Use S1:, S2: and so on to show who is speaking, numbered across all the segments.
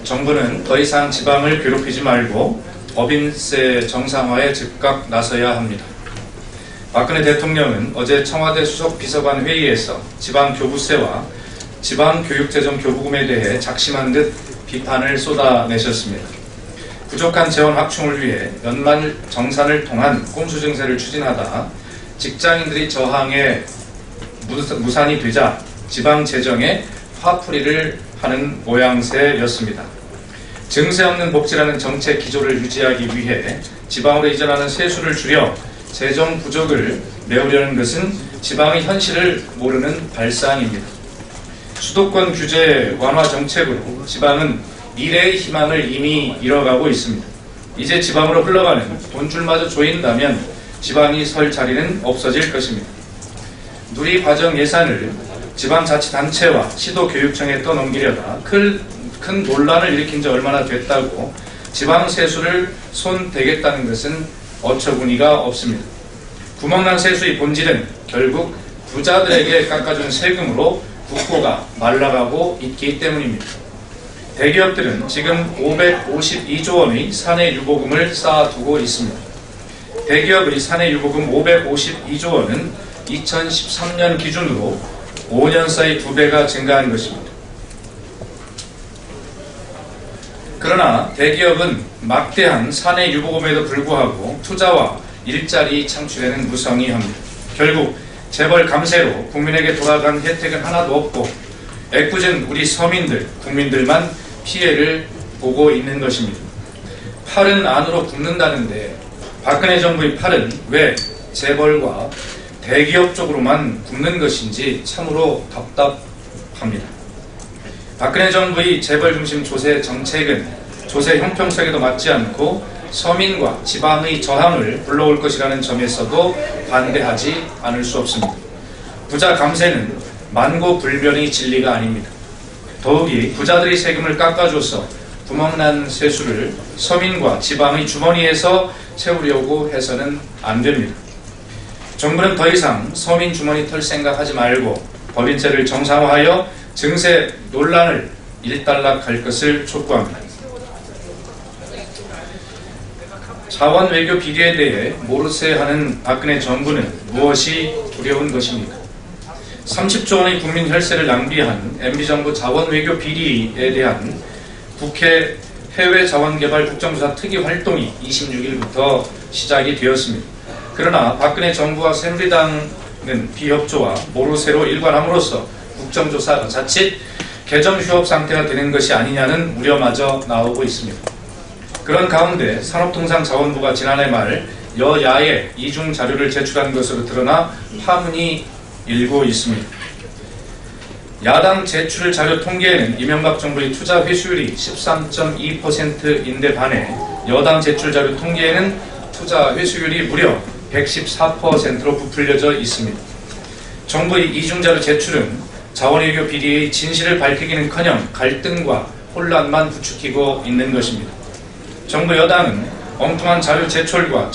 S1: 정부는 더 이상 지방을 괴롭히지 말고 법인세 정상화에 즉각 나서야 합니다. 박근혜 대통령은 어제 청와대 수석비서관 회의에서 지방교부세와 지방교육재정교부금에 대해 작심한 듯 비판을 쏟아내셨습니다. 부족한 재원 확충을 위해 연말 정산을 통한 꼼수 증세를 추진하다 직장인들이 저항에 무산이 되자 지방 재정에 화풀이를 하는 모양새였습니다. 증세 없는 복지라는 정책 기조를 유지하기 위해 지방으로 이전하는 세수를 줄여 재정 부족을 메우려는 것은 지방의 현실을 모르는 발상입니다. 수도권 규제 완화 정책으로 지방은 미래의 희망을 이미 잃어가고 있습니다. 이제 지방으로 흘러가는 돈줄마저 조인다면 지방이 설 자리는 없어질 것입니다. 누리과정 예산을 지방자치단체와 시도교육청에 떠넘기려다 큰 논란을 일으킨 지 얼마나 됐다고 지방세수를 손대겠다는 것은 어처구니가 없습니다. 구멍난 세수의 본질은 결국 부자들에게 깎아준 세금으로 국고가 말라가고 있기 때문입니다. 대기업들은 지금 552조 원의 사내유보금을 쌓아두고 있습니다. 대기업의 사내유보금 552조 원은 2013년 기준으로 5년 사이 2배가 증가한 것입니다. 그러나 대기업은 막대한 사내유보금에도 불구하고 투자와 일자리 창출에는 무성의합니다. 결국 재벌 감세로 국민에게 돌아간 혜택은 하나도 없고 애꿎은 우리 서민들, 국민들만 피해를 보고 있는 것입니다. 팔은 안으로 굽는다는데 박근혜 정부의 팔은 왜 재벌과 대기업 쪽으로만 굽는 것인지 참으로 답답합니다. 박근혜 정부의 재벌 중심 조세 정책은 조세 형평성에도 맞지 않고 서민과 지방의 저항을 불러올 것이라는 점에서도 반대하지 않을 수 없습니다. 부자 감세는 만고불변의 진리가 아닙니다. 더욱이 부자들의 세금을 깎아줘서 구멍난 세수를 서민과 지방의 주머니에서 채우려고 해서는 안 됩니다. 정부는 더 이상 서민 주머니 털 생각하지 말고 법인세를 정상화하여 증세 논란을 일단락할 것을 촉구합니다. 자원 외교 비리에 대해 모르쇠하는 박근혜 정부는 무엇이 두려운 것입니까? 30조 원의 국민 혈세를 낭비한 MB정부 자원 외교 비리에 대한 국회 해외자원개발 국정조사 특위 활동이 26일부터 시작이 되었습니다. 그러나 박근혜 정부와 새누리당은 비협조와 모르쇠로 일관함으로써 국정조사가 자칫 개정휴업 상태가 되는 것이 아니냐는 우려마저 나오고 있습니다. 그런 가운데 산업통상자원부가 지난해 말 여야에 이중 자료를 제출한 것으로 드러나 파문이 일고 있습니다. 야당 제출 자료 통계에는 이명박 정부의 투자 회수율이 13.2%인데 반해 여당 제출 자료 통계에는 투자 회수율이 무려 114%로 부풀려져 있습니다. 정부의 이중자료 제출은 자원외교 비리의 진실을 밝히기는커녕 갈등과 혼란만 부추기고 있는 것입니다. 정부 여당은 엉뚱한 자료 제출과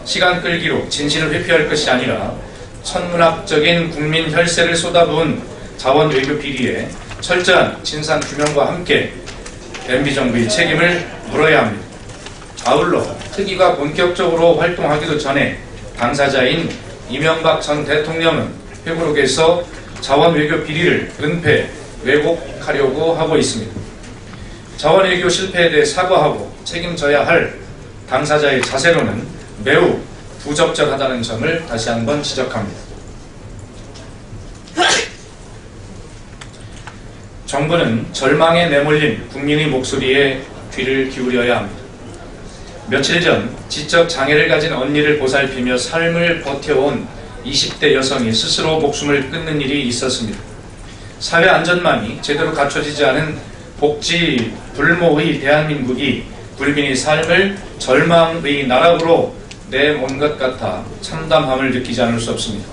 S1: 시간 끌기로 진실을 회피할 것이 아니라 천문학적인 국민 혈세를 쏟아부은 자원 외교 비리에 철저한 진상 규명과 함께 MB정부의 책임을 물어야 합니다. 아울러 특위가 본격적으로 활동하기도 전에 당사자인 이명박 전 대통령은 회고록에서 자원 외교 비리를 은폐, 왜곡하려고 하고 있습니다. 자원 외교 실패에 대해 사과하고 책임져야 할 당사자의 자세로는 매우 부적절하다는 점을 다시 한번 지적합니다. 정부는 절망에 내몰린 국민의 목소리에 귀를 기울여야 합니다. 며칠 전 지적 장애를 가진 언니를 보살피며 삶을 버텨온 20대 여성이 스스로 목숨을 끊는 일이 있었습니다. 사회 안전망이 제대로 갖춰지지 않은 복지 불모의 대한민국이 국민의 삶을 절망의 나락으로 내몬 것 같아 참담함을 느끼지 않을 수 없습니다.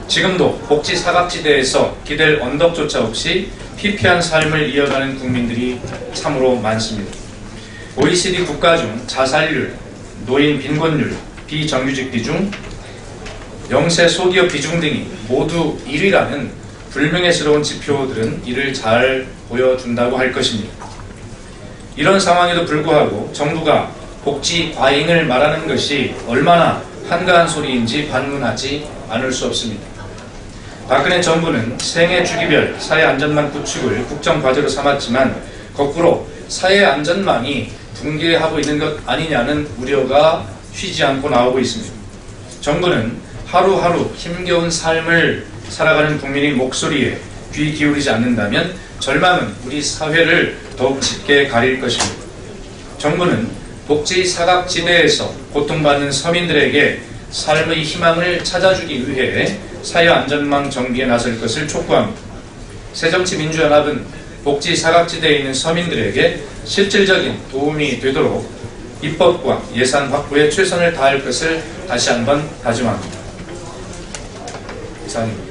S1: 지금도 복지 사각지대에서 기댈 언덕조차 없이 피폐한 삶을 이어가는 국민들이 참으로 많습니다. OECD 국가 중 자살률, 노인 빈곤율, 비정규직 비중, 영세 소기업 비중 등이 모두 1위라는 불명예스러운 지표들은 이를 잘 보여준다고 할 것입니다. 이런 상황에도 불구하고 정부가 복지 과잉을 말하는 것이 얼마나 한가한 소리인지 반문하지 않을 수 없습니다. 박근혜 정부는 생애 주기별 사회안전망 구축을 국정과제로 삼았지만 거꾸로 사회안전망이 붕괴하고 있는 것 아니냐는 우려가 쉬지 않고 나오고 있습니다. 정부는 하루하루 힘겨운 삶을 살아가는 국민의 목소리에 귀 기울이지 않는다면 절망은 우리 사회를 더욱 짙게 가릴 것입니다. 정부는 복지 사각지대에서 고통받는 서민들에게 삶의 희망을 찾아주기 위해 사회안전망 정비에 나설 것을 촉구합니다. 새정치민주연합은 복지 사각지대에 있는 서민들에게 실질적인 도움이 되도록 입법과 예산 확보에 최선을 다할 것을 다시 한번 다짐합니다. 이상입니다.